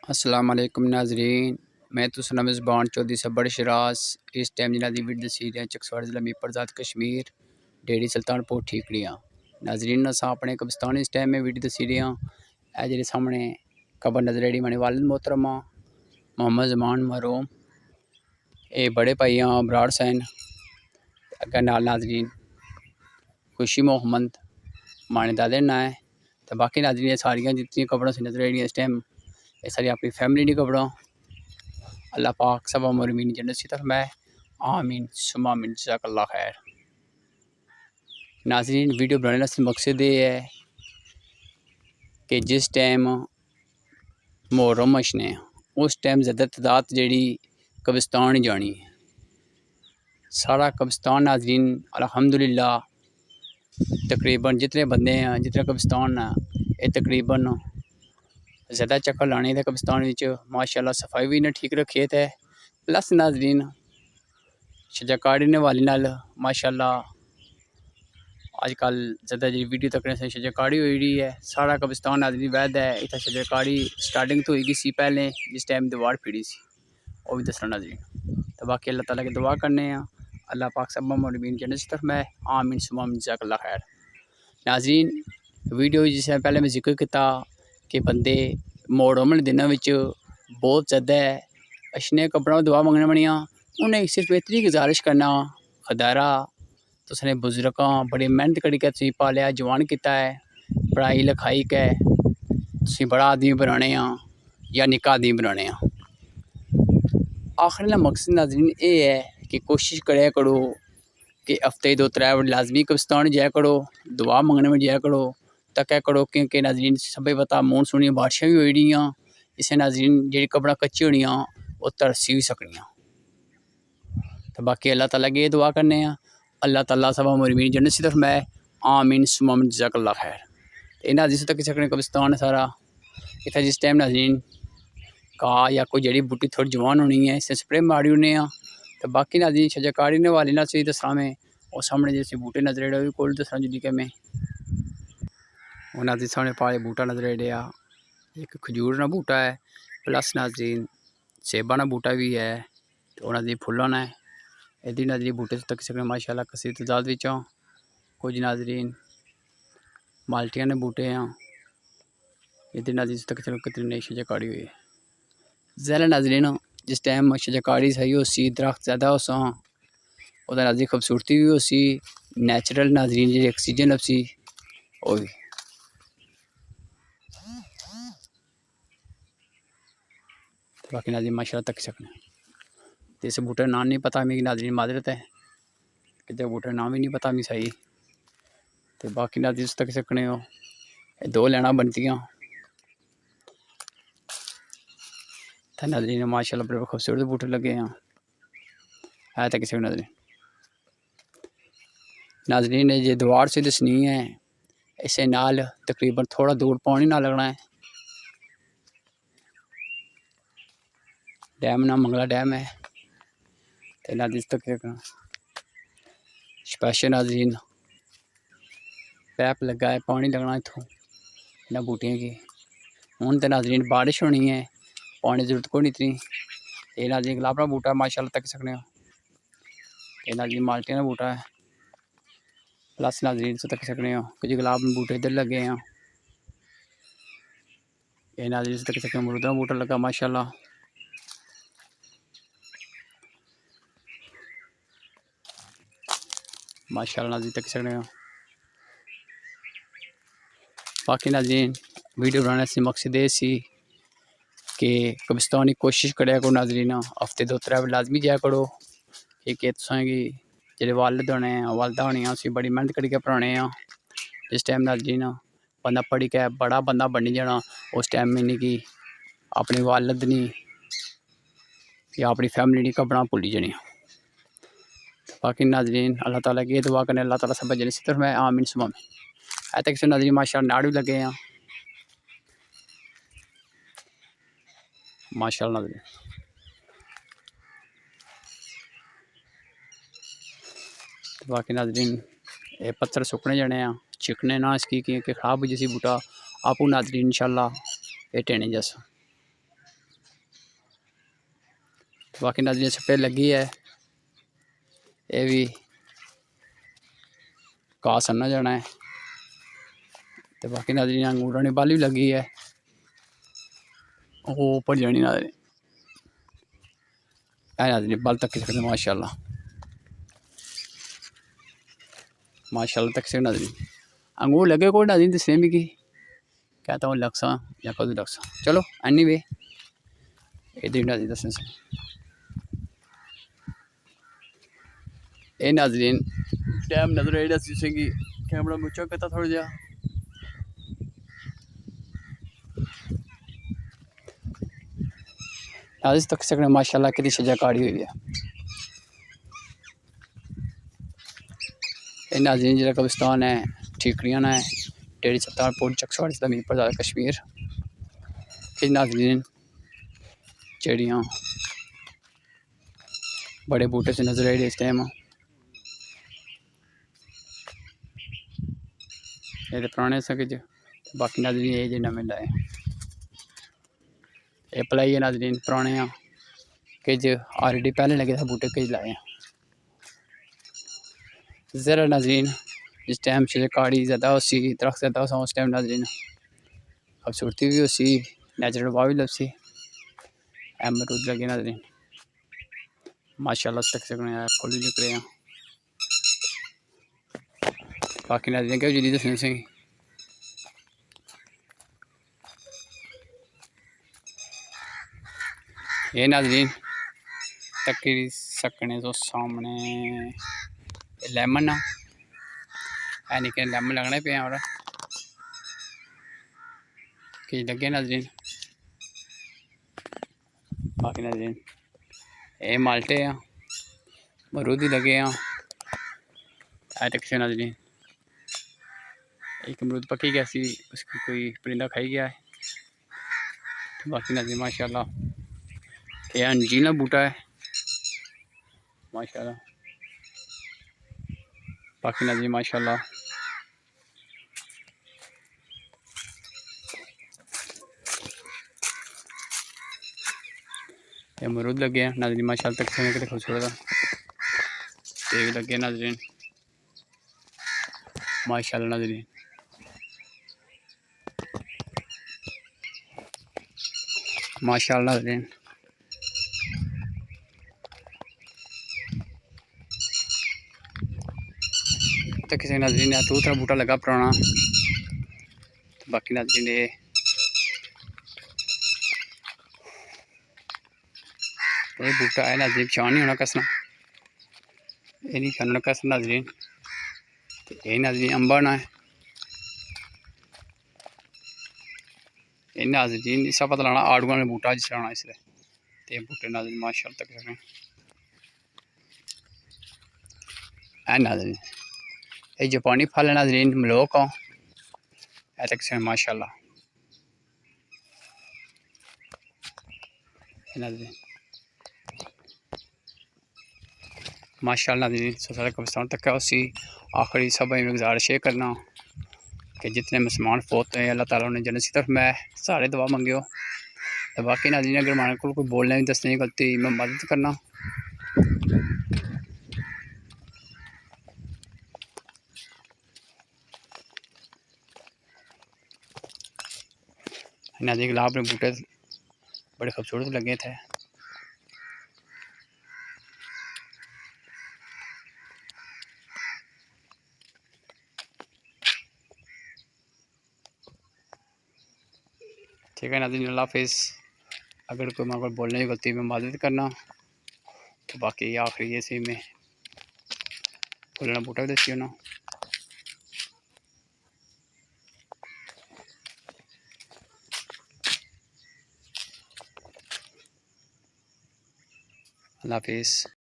अस्सलाम वालेकुम नाजरीन, मैं तो सनम ज़बान चौधरी सब्बड़ शरास। इस टाइम जिन्हों की वीडियो दसी रहे चकसवाड़ जिला मीरपुर ज़ात कश्मीर डेरी सुल्तानपुर ठीकड़ियाँ। नाजरीन अस अपने कब्रिस्तान इस टाइम में वीडियो दसी रहे हैं। ए जेह्ड़े सामने कबर नजर आई माने वालिद मोहतरमा मोहम्मद ज़मान मरूम, ये बड़े भाई बराड़ सैन अगर नाल नाजरीन खुशी मोहम्मद माने दादे ना है। तो बाकी नाजरीन सारियां जितनी कबरों से नजर आई इस टाइम ये सारी अपनी फैमिली की कबरों। अल्लाह पाक सब उम्र मीन जन्नत सी तरफ मैं आमीन सुमा आमीन जज़ाकल्लाह खैर। नाज़रीन वीडियो बनाने का मकसद ये है कि जिस टाइम मुहर्रम मशने उस टाइम ज़्यादा तादाद जी कब्रिस्तान जानी है। सारा कब्रिस्तान नाज़रीन अल्हम्दुलिल्लाह तकरीबन जितने बंदे हैं जितने कब्रिस्तान हैं ये तकरीबन ज़्यादा चक्कर लाने थे कब्रिस्तान माशाल्लाह सफाई भी इन्हें ठीक रखी है। प्लस नाज़रीन शजाकारी ने वाली नाल माशाल्लाह आजकल ज़्यादा जी वीडियो तकने से शजाकारी हो रही है। सारा कब्रिस्तान नाज़रीन वैद है इतना शजाकारी स्टार्टिंग तो होगी सी पहले जिस टाइम दीवार फिरी सी वो भी दसना नाज़रीन। तो बाकी अल्लाह ताला की दुआ करने हैं अल्लाह पाक सब मुर्मीन जन्नत की तरफ मैं आमीन सुमा आमीन जज़ाकल्लाह खैर। नाज़रीन वीडियो जिस पहले मैं जिक्र किया कि बंदे मुहर्रम के दिनों बहुत ज़्यादा अच्छे कपड़ों दुआ मंगने बनिया उन्हें सिर्फ इतनी गुजारिश करना खुदारा तुसने बुजुर्गों बड़ी मेहनत करके तुम पालिया जवान किया है पढ़ाई लिखाई के तुम बड़ा आदमी बनाने या निक्का आदमी बनाने। आखिर का मकसद नाज़रीन ये है कि कोशिश करे करो कि हफ्ते 2-3 बार लाजमी कब्रिस्तान जाया करो दुआ मंगने में जाया करो तक करो क्योंकि नाज़रीन सब पता मानसून बारिशां भी हो रही इसे नाज़रीन जी कबरां कच्ची होनी वो तरसी भी सकनियाँ। तो बाकी अल्लाह ताला की दुआ करने अल्लाह ताला सब मुर्मीन जन्नत सी तरफ मैं आमीन सुमा आमीन जज़ाकल्लाह खैर। इन्हें जिस तक सकने कब्रिस्तान सारा इतना जिस टाइम नाज़रीन घाह या कोई जड़ी बूटी थोड़ी जवान होनी है इसे स्प्रे मारी ओड़ने। तो बाकी नाज़रीन शजाकारी ने वाली ना सी दसा में और सामने जैसे बूटे नजर आए कोल दसा जी के मैं वो नाज़रीन सामने पाए बूटा नजर आ एक खजूर ना बूटा है प्लस नाज़रीन सेबा ना बूटा भी है तो नाज़रीन फुल्ला ना है यदि नाज़रीन बूटे से तक सकने माशाल्लाह कसी तादाद कुछ नाज़रीन माल्टियां ने बूटे हैं यदि नाज़रीन तक सकने कितनी नई शजाकारी हुई है। ज़्यादा नाज़रीन जिस टाइम शजाकारी सही हो सी दरख्त ज़्यादा हो सा और नाज़रीन खूबसूरती भी हो सी नैचुरल नाज़रीन जी ऑक्सीजन सी वो भी। बाकी नाज़रीन माशाल्लाह तक सकने तो इस बूटे नाम नहीं पता मिगी नाज़रीन माजरत है कि बूटे नाम भी नहीं पता मिगी सही। तो बाकी नाज़रीन तक सकने हो 2 लैना बनतियाँ तो नाज़रीन माशाल्लाह बड़े खूबसूरत बूटे लगे हैं है तक सकने नाज़रीन ये दीवार से दसनी है इसे नाल तकरीबन थोड़ा दूर पानी ना लगना है। डैम ना मंगला डैम है तो नाज़रीन तक सकना स्पेशल नाज़रीन पैप लगा है पानी लगना इतों इन्होंने बूटियां की हूँ तो नाज़रीन बारिश होनी है पानी जरूरत को नहीं इतनी। ये नाज़रीन गुलाब का बूटा माशाल्लाह तक सकने ये नाज़रीन माल्टियां का बूटा है प्लस नाज़रीन से तक सकने कुछ गुलाब बूटे इधर लगे हैं ये नाज़रीन से तक सकने अमरूद का बूटा लगा माशाल्लाह। माशाल्लाह नाज़रीन तक सकने बाकी नाज़रीन वीडियो बनाने से मकसद ये सी कि कब्रिस्तान की कोशिश करे करो नाज़रीन हफ्ते 2-3 बार लाजमी जाया करो कि तुसेंगी जेह्ड़े वालिद होने वालदा होनी उसी बड़ी मेहनत करके पढ़ाने जिस टाइम नाज़रीन बंदा पढ़ी के बड़ा बंदा बनी जाना उस टाइम में कि अपनी वालिद नहीं या अपनी फैमिली नहीं कबरां भुल्ली जानी। बाकी नाज़रीन अल्लाह ताला की दुआ करने अल्लाह ताला सब जन्नत की तरफ मैं आमीन सुमा आमीन। है तक नाज़रीन माशाल्लाह नाड़ भी लगे हैं माशाल्लाह नाज़रीन। बाकी नाज़रीन ये पत्थर सुकने जाने चिकने ना इसकी कि खराब जैसी बूटा आपू नाज़रीन इंशाल्लाह ये टेने जैसा। बाकी नाज़रीन स्प्रे लगी है, ये भी घाह सन्ना जाना है। तो बाकी नाज़रीन अंगूरां दी बाली भी लगी है, वो ऊपर जानी नाज़रीन। नाज़रीन बल तक सकते माशाल्लाह माशाल्लाह तक सकते नाज़रीन। अंगूर लगे कोई नाज़रीन दसने मिगी कहता हूँ लक्सा या कदू लक्सा। चलो एनी वे इधर नाज़रीन दसने से ये नाज़रीन टाइम नजर आई कि कैमरा मुझा करता थोड़ा जा नाज़रीन तक सकते माशाल्लाह कितनी सजा काड़ी हुई है। ये नाज़रीन जिला कब्रिस्तान है ठीकरियां है डेढ़ी सत्तारपुर चकसवाड़ जिला मीरपुर ज़िला कश्मीर के नाज़रीन चिड़ियाँ बड़े बूटे से नजर आई इस टाइम। ये पुराने सके बाकी नाज़रीन ये जो नवे लाए ये पलाई है नाज़रीन पुराने किज ऑलरेडी पहले लगे थे बूटे किज लाए हैं। ज़रा नाज़रीन जिस टाइम से काड़ी ज़्यादा उसी दरख्त ज़्यादा उस टाइम नाज़रीन खूबसूरती भी उसी नेचुरल हवा भी लपसी अमरूद लगे नाज़रीन माशाल्लाह तक सकने फुल भी निकले हैं। बाकी नाज़रीन क्या जल्दी दसने से ये नाज़रीन तक सकने तो सामने लेमन है निके लेमन लगने पे और कि लगे नाज़रीन। बाकी नाज़रीन ये माल्टे हैं मरूद ही लगे हैं तक से नाज़रीन। एक अमरूद पकी गया सी उसकी कोई परिंदा खाई गया है। बाकी नाज़रीन माशाल्लाह ये अंजीना बूटा है माशाल्लाह। बाकी नाज़रीन माशाल्लाह ये अमरूद लगे हैं नाज़रीन माशाल्लाह तक से कितने खूबसूरत ये भी लगे नाज़रीन माशाल्लाह नाज़रीन। माशाल्लाह नाज़रीन तो किसी नाज़रीन दूसरा बूटा लगा पुराना। बाकी नाज़रीन ये बूटा है नाज़रीन चाह नहीं होना कसना ये नहीं करना कसना नाज़रीन। ये नाज़रीन अम्बा ना है ये नाज़रीन इसका पता लाना आड़ुआ ने बूटा जिस लाना इसलिए ते बूटे नाज़रीन माशाल्लाह तक सकते है नाज़रीन। ये जापानी फल है नाज़रीन मलोक है तक से माशाल्लाह नाज़रीन माशाल्लाह नाज़रीन। सारा कब्रिस्तान तक है उसी आखिरी सब में गुजारिश है करना कि जितने मुसलमान फोत हैं अल्लाह ताला ने जन्नत की तरफ मैं सारे दुआ मंगियो। तो बाकी नाज़रीन अगर हमारे को कोई बोलने दसने की गलती मैं मदद करना। नाज़रीन गुलाब के बूटे बड़े खूबसूरत लगे थे। ठीक है नाज़रीन अल्लाह हाफिज़। अगर कोई मेरे को बोलने की गलती में मदद करना तो बाकी आखिरी ये सही में फुलना बूटा भी दसियो ना। अल्लाह हाफिज़।